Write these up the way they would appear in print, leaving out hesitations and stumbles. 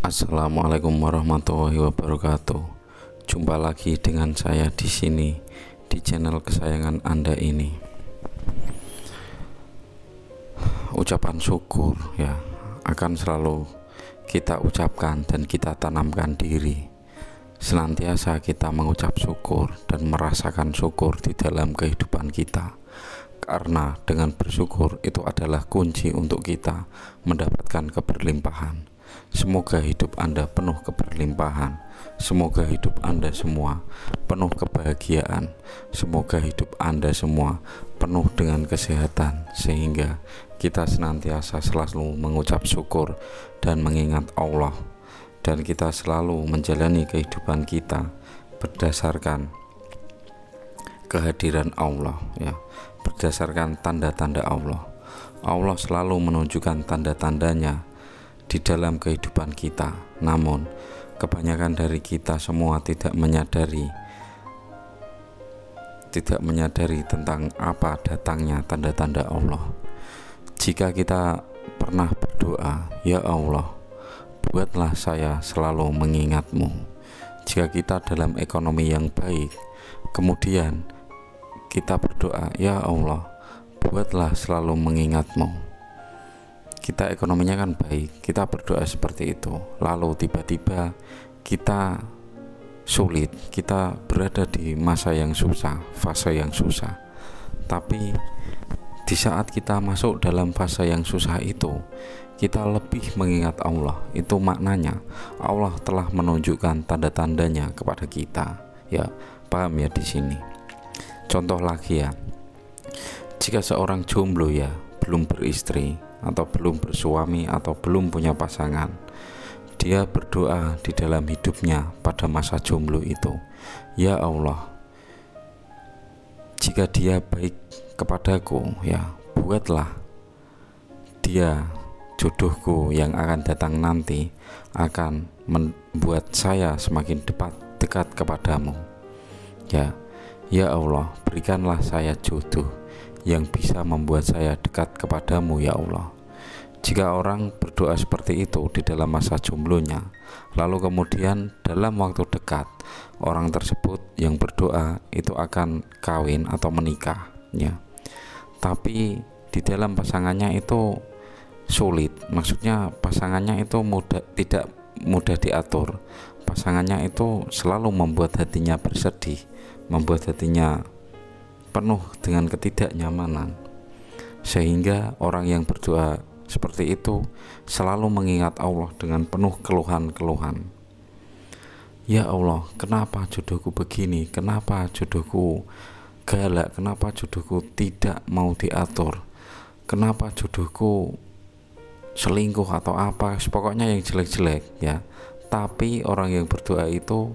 Assalamualaikum warahmatullahi wabarakatuh. Jumpa lagi dengan saya di sini di channel kesayangan Anda ini. Ucapan syukur ya akan selalu kita ucapkan dan kita tanamkan diri. Senantiasa kita mengucap syukur dan merasakan syukur di dalam kehidupan kita. Karena dengan bersyukur itu adalah kunci untuk kita mendapatkan keberlimpahan. Semoga hidup Anda penuh keberlimpahan. Semoga hidup Anda semua penuh kebahagiaan. Semoga hidup Anda semua penuh dengan kesehatan, sehingga kita senantiasa selalu mengucap syukur dan mengingat Allah, dan kita selalu menjalani kehidupan kita berdasarkan kehadiran Allah ya, berdasarkan tanda-tanda Allah. Allah selalu menunjukkan tanda-tandanya di dalam kehidupan kita. Namun kebanyakan dari kita semua tidak menyadari tentang apa datangnya tanda-tanda Allah. Jika kita pernah berdoa, "Ya Allah, buatlah saya selalu mengingatmu." Jika kita dalam ekonomi yang baik, kemudian kita berdoa, "Ya Allah, buatlah selalu mengingatmu." Kita ekonominya kan baik, kita berdoa seperti itu. Lalu tiba-tiba kita sulit, kita berada di masa yang susah, fase yang susah. Tapi di saat kita masuk dalam fase yang susah itu, kita lebih mengingat Allah. Itu maknanya Allah telah menunjukkan tanda-tandanya kepada kita. Ya, paham ya di sini. Contoh lagi ya. Jika seorang jomblo ya, belum beristri atau belum bersuami atau belum punya pasangan, dia berdoa di dalam hidupnya pada masa jomblo itu, "Ya Allah, jika dia baik kepadaku ya, buatlah dia jodohku yang akan datang nanti akan membuat saya semakin dekat kepadamu. Ya Allah, berikanlah saya jodoh yang bisa membuat saya dekat kepadamu ya Allah." Jika orang berdoa seperti itu di dalam masa jomblonya, lalu kemudian dalam waktu dekat orang tersebut yang berdoa itu akan kawin atau menikah ya. Tapi di dalam pasangannya itu sulit, maksudnya pasangannya itu tidak mudah diatur. Pasangannya itu selalu membuat hatinya bersedih, membuat hatinya penuh dengan ketidaknyamanan, sehingga orang yang berdoa seperti itu selalu mengingat Allah dengan penuh keluhan-keluhan. "Ya Allah, kenapa jodohku begini? Kenapa jodohku galak? Kenapa jodohku tidak mau diatur? Kenapa jodohku selingkuh atau apa?" Pokoknya yang jelek-jelek ya. Tapi orang yang berdoa itu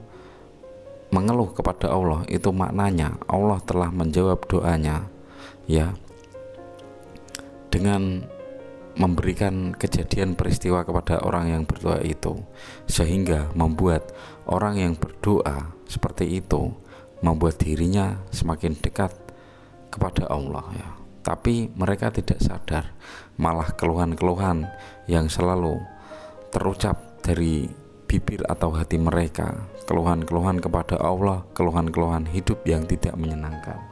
mengeluh kepada Allah, itu maknanya Allah telah menjawab doanya ya, dengan memberikan kejadian peristiwa kepada orang yang berdoa itu, sehingga membuat orang yang berdoa seperti itu membuat dirinya semakin dekat kepada Allah ya. Tapi mereka tidak sadar, malah keluhan-keluhan yang selalu terucap dari bibir atau hati mereka, keluhan-keluhan kepada Allah, keluhan-keluhan hidup yang tidak menyenangkan.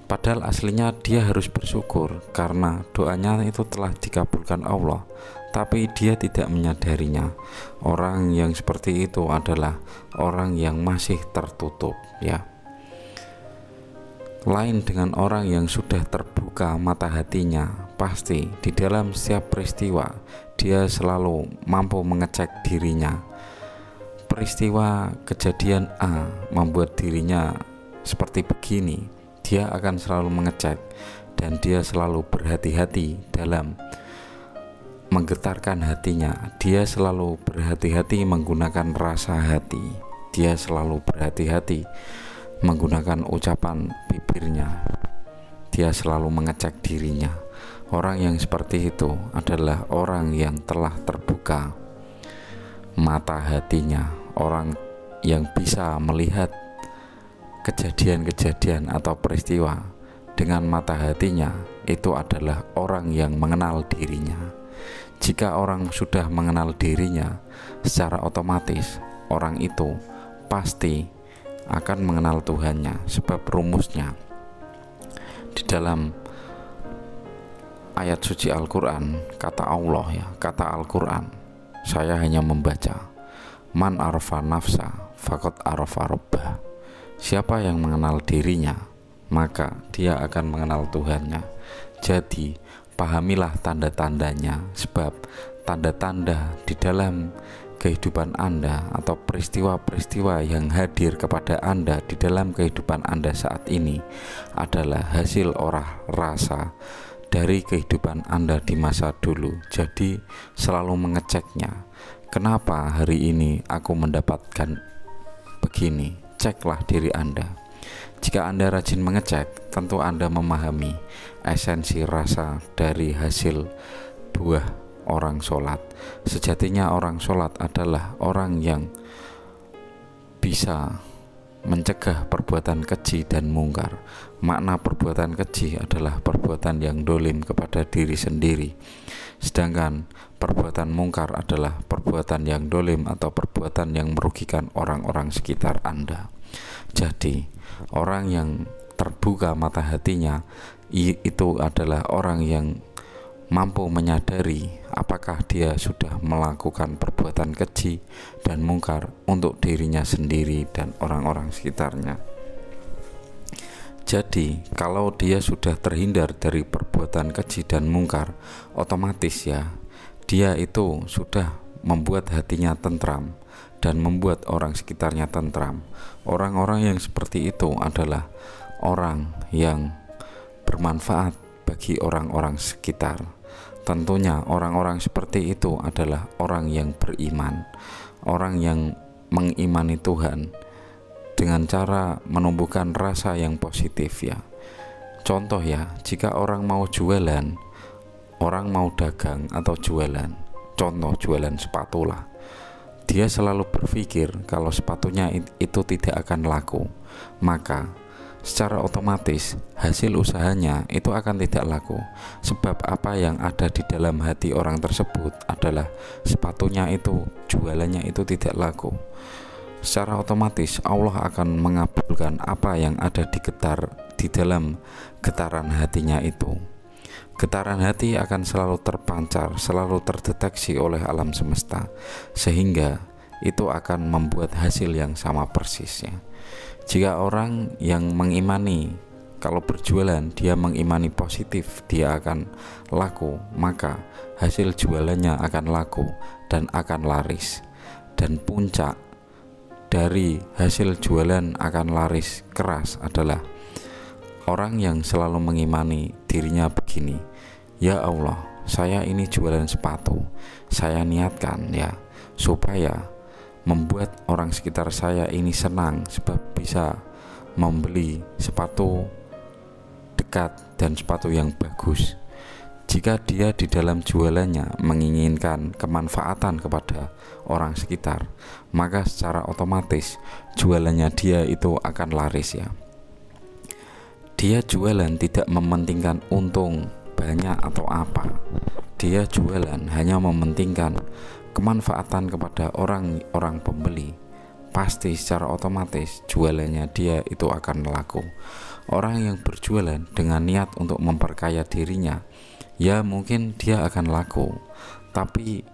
Padahal aslinya dia harus bersyukur karena doanya itu telah dikabulkan Allah, tapi dia tidak menyadarinya. Orang yang seperti itu adalah orang yang masih tertutup ya. Lain dengan orang yang sudah terbuka mata hatinya, pasti di dalam setiap peristiwa dia selalu mampu mengecek dirinya. Peristiwa kejadian A membuat dirinya seperti begini, dia akan selalu mengecek, dan dia selalu berhati-hati dalam menggetarkan hatinya. Dia selalu berhati-hati menggunakan rasa hati. Dia selalu berhati-hati menggunakan ucapan bibirnya. Dia selalu mengecek dirinya. Orang yang seperti itu adalah orang yang telah terbuka mata hatinya, orang yang bisa melihat kejadian-kejadian atau peristiwa dengan mata hatinya. Itu adalah orang yang mengenal dirinya. Jika orang sudah mengenal dirinya, secara otomatis orang itu pasti akan mengenal Tuhannya. Sebab rumusnya di dalam ayat suci Al-Quran, kata Allah ya, kata Al-Quran, saya hanya membaca, man arafa nafsa faqad arafa rabbah. Siapa yang mengenal dirinya, maka dia akan mengenal Tuhannya. Jadi pahamilah tanda-tandanya, sebab tanda-tanda di dalam kehidupan Anda atau peristiwa-peristiwa yang hadir kepada Anda di dalam kehidupan Anda saat ini adalah hasil orah rasa dari kehidupan Anda di masa dulu. Jadi selalu mengeceknya. Kenapa hari ini aku mendapatkan begini? Ceklah diri Anda. Jika Anda rajin mengecek, tentu Anda memahami esensi rasa dari hasil buah orang sholat. Sejatinya orang sholat adalah orang yang bisa mencegah perbuatan keji dan mungkar. Makna perbuatan keji adalah perbuatan yang dolim kepada diri sendiri, sedangkan perbuatan mungkar adalah perbuatan yang dolim atau perbuatan yang merugikan orang-orang sekitar Anda. Jadi orang yang terbuka mata hatinya itu adalah orang yang mampu menyadari apakah dia sudah melakukan perbuatan keji dan mungkar untuk dirinya sendiri dan orang-orang sekitarnya. Jadi kalau dia sudah terhindar dari perbuatan keji dan mungkar, otomatis ya dia itu sudah membuat hatinya tentram dan membuat orang sekitarnya tentram. Orang-orang yang seperti itu adalah orang yang bermanfaat bagi orang-orang sekitar. Tentunya orang-orang seperti itu adalah orang yang beriman, orang yang mengimani Tuhan dengan cara menumbuhkan rasa yang positif ya. Contoh ya, jika orang mau jualan, orang mau dagang atau jualan, contoh jualan sepatu lah, dia selalu berpikir kalau sepatunya itu tidak akan laku, maka secara otomatis hasil usahanya itu akan tidak laku. Sebab apa yang ada di dalam hati orang tersebut adalah sepatunya itu, jualannya itu tidak laku. Secara otomatis Allah akan mengabulkan apa yang ada di dalam getaran hatinya itu. Getaran hati akan selalu terpancar, selalu terdeteksi oleh alam semesta, sehingga itu akan membuat hasil yang sama persisnya. Jika orang yang mengimani, kalau berjualan dia mengimani positif, dia akan laku, maka hasil jualannya akan laku dan akan laris. Dan puncak dari hasil jualan akan laris keras adalah orang yang selalu mengimani dirinya begini, ya Allah, saya ini jualan sepatu, saya niatkan ya supaya membuat orang sekitar saya ini senang, sebab bisa membeli sepatu dekat dan sepatu yang bagus. Jika dia di dalam jualannya menginginkan kemanfaatan kepada orang sekitar, maka secara otomatis jualannya dia itu akan laris ya. Dia jualan tidak mementingkan untung banyak atau apa. Dia jualan hanya mementingkan kemanfaatan kepada orang-orang pembeli. Pasti secara otomatis jualannya dia itu akan laku. Orang yang berjualan dengan niat untuk memperkaya dirinya, ya mungkin dia akan laku, tapi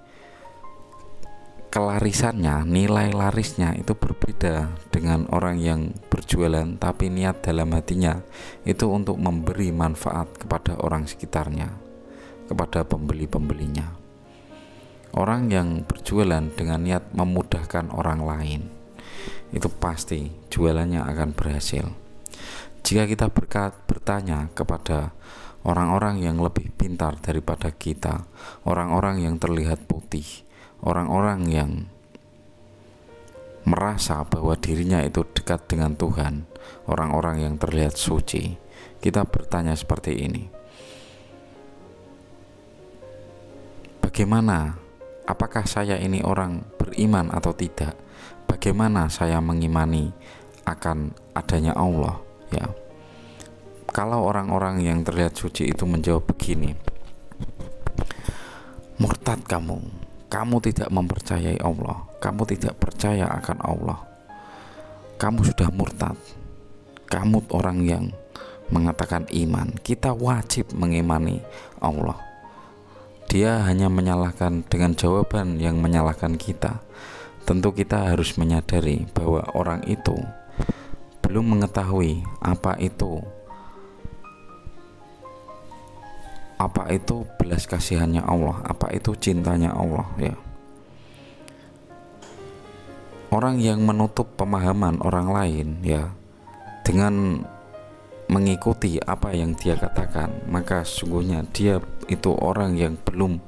kelarisannya, nilai larisnya itu berbeda dengan orang yang berjualan tapi niat dalam hatinya itu untuk memberi manfaat kepada orang sekitarnya, kepada pembeli-pembelinya. Orang yang berjualan dengan niat memudahkan orang lain, itu pasti jualannya akan berhasil. Jika kita bertanya kepada orang-orang yang lebih pintar daripada kita, orang-orang yang terlihat putih, orang-orang yang merasa bahwa dirinya itu dekat dengan Tuhan, orang-orang yang terlihat suci, kita bertanya seperti ini, bagaimana, apakah saya ini orang beriman atau tidak? Bagaimana saya mengimani akan adanya Allah ya? Kalau orang-orang yang terlihat suci itu menjawab begini, Murtad kamu. Kamu tidak mempercayai Allah. Kamu tidak percaya akan Allah. Kamu sudah murtad. Kamu orang yang mengatakan iman. Kita wajib mengimani Allah. Dia hanya menyalahkan dengan jawaban yang menyalahkan kita. Tentu kita harus menyadari bahwa orang itu belum mengetahui apa itu belas kasihannya Allah, apa itu cintanya Allah, ya. Orang yang menutup pemahaman orang lain, ya, dengan mengikuti apa yang dia katakan, maka sesungguhnya dia itu orang yang belum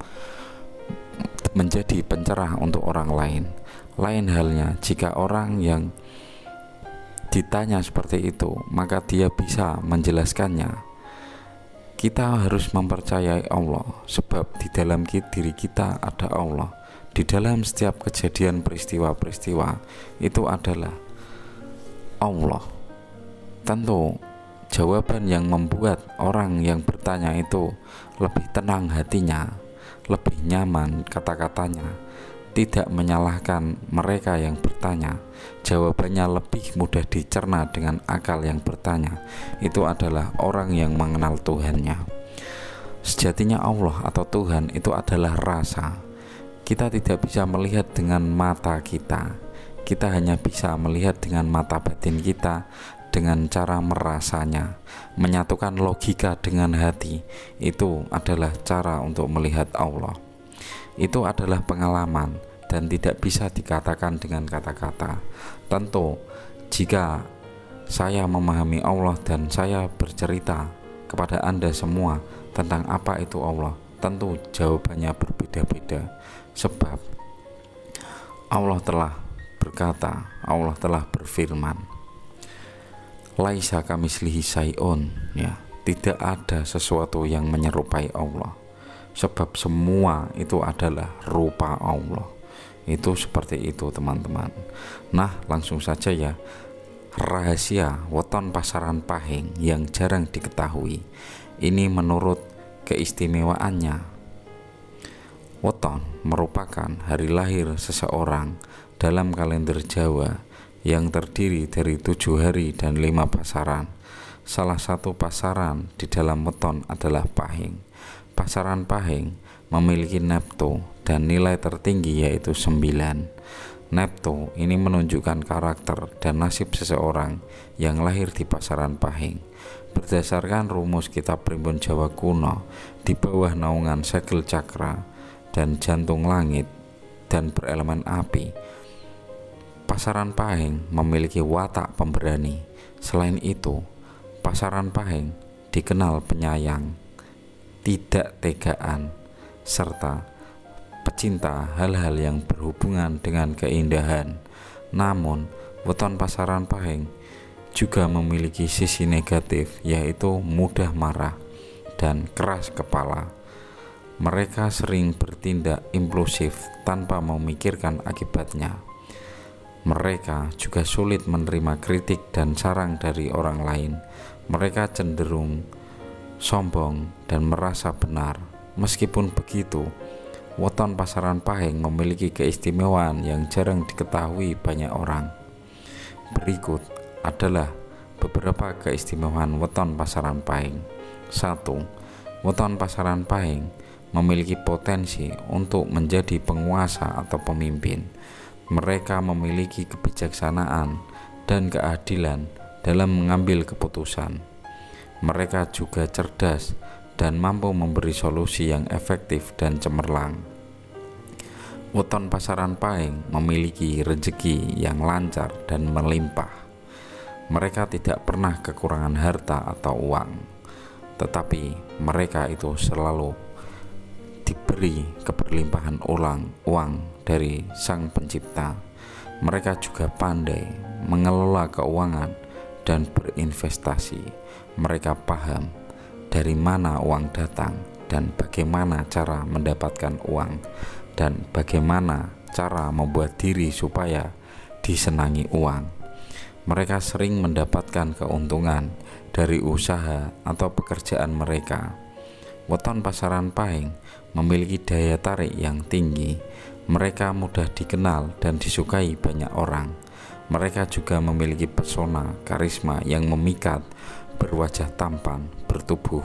menjadi pencerah untuk orang lain. Lain halnya jika orang yang ditanya seperti itu, maka dia bisa menjelaskannya. Kita harus mempercayai Allah, sebab di dalam diri kita ada Allah. Di dalam setiap kejadian peristiwa-peristiwa itu adalah Allah. Tentu jawaban yang membuat orang yang bertanya itu lebih tenang hatinya, lebih nyaman kata-katanya, tidak menyalahkan mereka yang bertanya. Jawabannya lebih mudah dicerna dengan akal yang bertanya. Itu adalah orang yang mengenal Tuhannya. Sejatinya Allah atau Tuhan itu adalah rasa. Kita tidak bisa melihat dengan mata kita. Kita hanya bisa melihat dengan mata batin kita, dengan cara merasanya, menyatukan logika dengan hati. Itu adalah cara untuk melihat Allah. Itu adalah pengalaman dan tidak bisa dikatakan dengan kata-kata. Tentu jika saya memahami Allah dan saya bercerita kepada Anda semua tentang apa itu Allah, tentu jawabannya berbeda-beda. Sebab Allah telah berkata, Allah telah berfirman, laisa kamitslihi syai'un, ya, tidak ada sesuatu yang menyerupai Allah. Sebab semua itu adalah rupa Allah. Itu seperti itu, teman-teman. Nah, langsung saja ya. Rahasia weton pasaran pahing yang jarang diketahui. Ini menurut keistimewaannya. Weton merupakan hari lahir seseorang dalam kalender Jawa yang terdiri dari 7 hari dan 5 pasaran. Salah satu pasaran di dalam weton adalah pahing. Pasaran pahing memiliki neptu dan nilai tertinggi yaitu 9. Neptu ini menunjukkan karakter dan nasib seseorang yang lahir di pasaran pahing. Berdasarkan rumus kitab primbon Jawa kuno, di bawah naungan segel cakra dan jantung langit dan berelemen api, pasaran pahing memiliki watak pemberani. Selain itu, pasaran pahing dikenal penyayang, tidak tegaan, serta pecinta hal-hal yang berhubungan dengan keindahan. Namun, weton pasaran pahing juga memiliki sisi negatif, yaitu mudah marah dan keras kepala. Mereka sering bertindak impulsif tanpa memikirkan akibatnya. Mereka juga sulit menerima kritik dan saran dari orang lain. Mereka cenderung sombong dan merasa benar. Meskipun begitu, weton pasaran pahing memiliki keistimewaan yang jarang diketahui banyak orang. Berikut adalah beberapa keistimewaan weton pasaran pahing. 1. Weton pasaran pahing memiliki potensi untuk menjadi penguasa atau pemimpin. Mereka memiliki kebijaksanaan dan keadilan dalam mengambil keputusan. Mereka juga cerdas dan mampu memberi solusi yang efektif dan cemerlang. Weton pasaran pahing memiliki rezeki yang lancar dan melimpah. Mereka tidak pernah kekurangan harta atau uang, tetapi mereka itu selalu diberi keberlimpahan uang dari Sang Pencipta. Mereka juga pandai mengelola keuangan dan berinvestasi. Mereka paham dari mana uang datang dan bagaimana cara mendapatkan uang, dan bagaimana cara membuat diri supaya disenangi uang. Mereka sering mendapatkan keuntungan dari usaha atau pekerjaan mereka. weton pasaran Pahing memiliki daya tarik yang tinggi. Mereka mudah dikenal dan disukai banyak orang. Mereka juga memiliki pesona, karisma yang memikat, berwajah tampan, bertubuh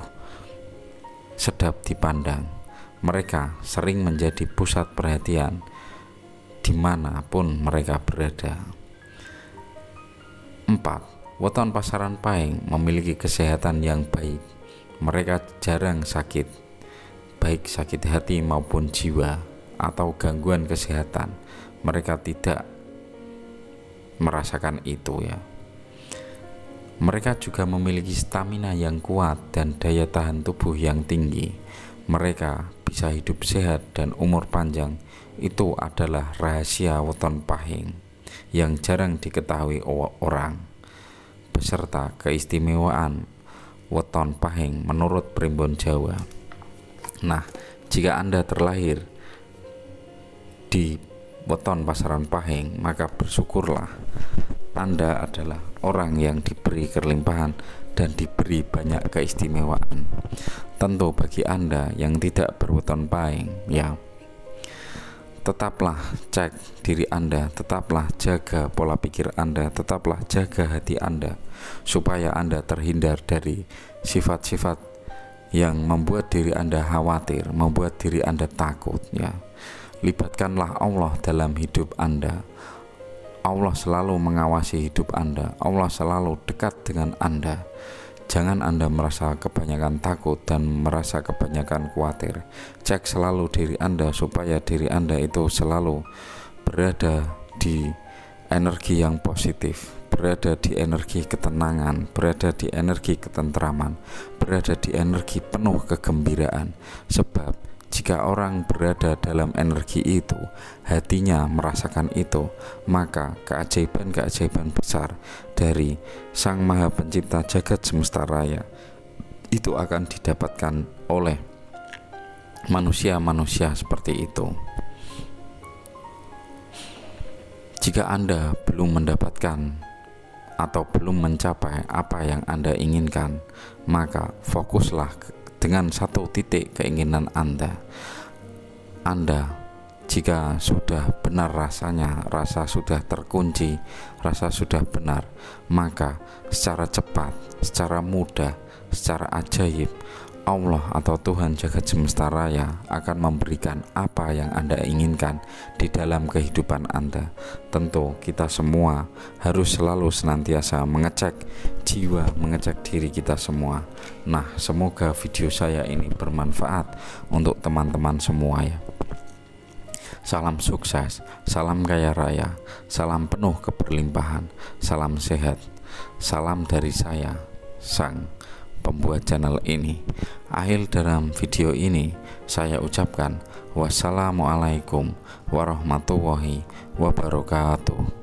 sedap dipandang. Mereka sering menjadi pusat perhatian dimanapun mereka berada. 4. Weton pasaran Pahing memiliki kesehatan yang baik. Mereka jarang sakit, baik sakit hati maupun jiwa atau gangguan kesehatan. Mereka tidak merasakan itu ya. Mereka juga memiliki stamina yang kuat dan daya tahan tubuh yang tinggi. Mereka bisa hidup sehat dan umur panjang. Itu adalah rahasia weton Pahing yang jarang diketahui orang. Beserta keistimewaan weton Pahing menurut Primbon Jawa. Nah, jika Anda terlahir di weton pasaran Pahing, maka bersyukurlah. Anda adalah orang yang diberi kelimpahan dan diberi banyak keistimewaan. Tentu bagi Anda yang tidak berweton Pahing, ya, tetaplah cek diri Anda, tetaplah jaga pola pikir Anda, tetaplah jaga hati Anda, supaya Anda terhindar dari sifat-sifat yang membuat diri Anda khawatir, membuat diri Anda takut, ya. Libatkanlah Allah dalam hidup Anda. Allah selalu mengawasi hidup Anda. Allah selalu dekat dengan Anda. Jangan Anda merasa kebanyakan takut dan merasa kebanyakan khawatir. Cek selalu diri Anda supaya diri Anda itu selalu berada di energi yang positif, berada di energi ketenangan, berada di energi ketentraman, berada di energi penuh kegembiraan. Sebab jika orang berada dalam energi itu, hatinya merasakan itu, maka keajaiban-keajaiban besar dari Sang Maha Pencipta Jagat Semesta Raya itu akan didapatkan oleh manusia-manusia seperti itu. Jika Anda belum mendapatkan atau belum mencapai apa yang Anda inginkan, maka fokuslah dengan satu titik keinginan Anda. Jika sudah benar rasanya, rasa sudah terkunci, rasa sudah benar, maka secara cepat, secara mudah, secara ajaib, Allah atau Tuhan Jagat Semesta Raya akan memberikan apa yang Anda inginkan di dalam kehidupan Anda. Tentu kita semua harus selalu senantiasa mengecek jiwa, mengecek diri kita semua. Nah, semoga video saya ini bermanfaat untuk teman-teman semua ya. Salam sukses, salam kaya raya, salam penuh keberlimpahan, salam sehat, salam dari saya, Sang pembuat channel ini. Akhir dalam video ini saya ucapkan wassalamualaikum warahmatullahi wabarakatuh.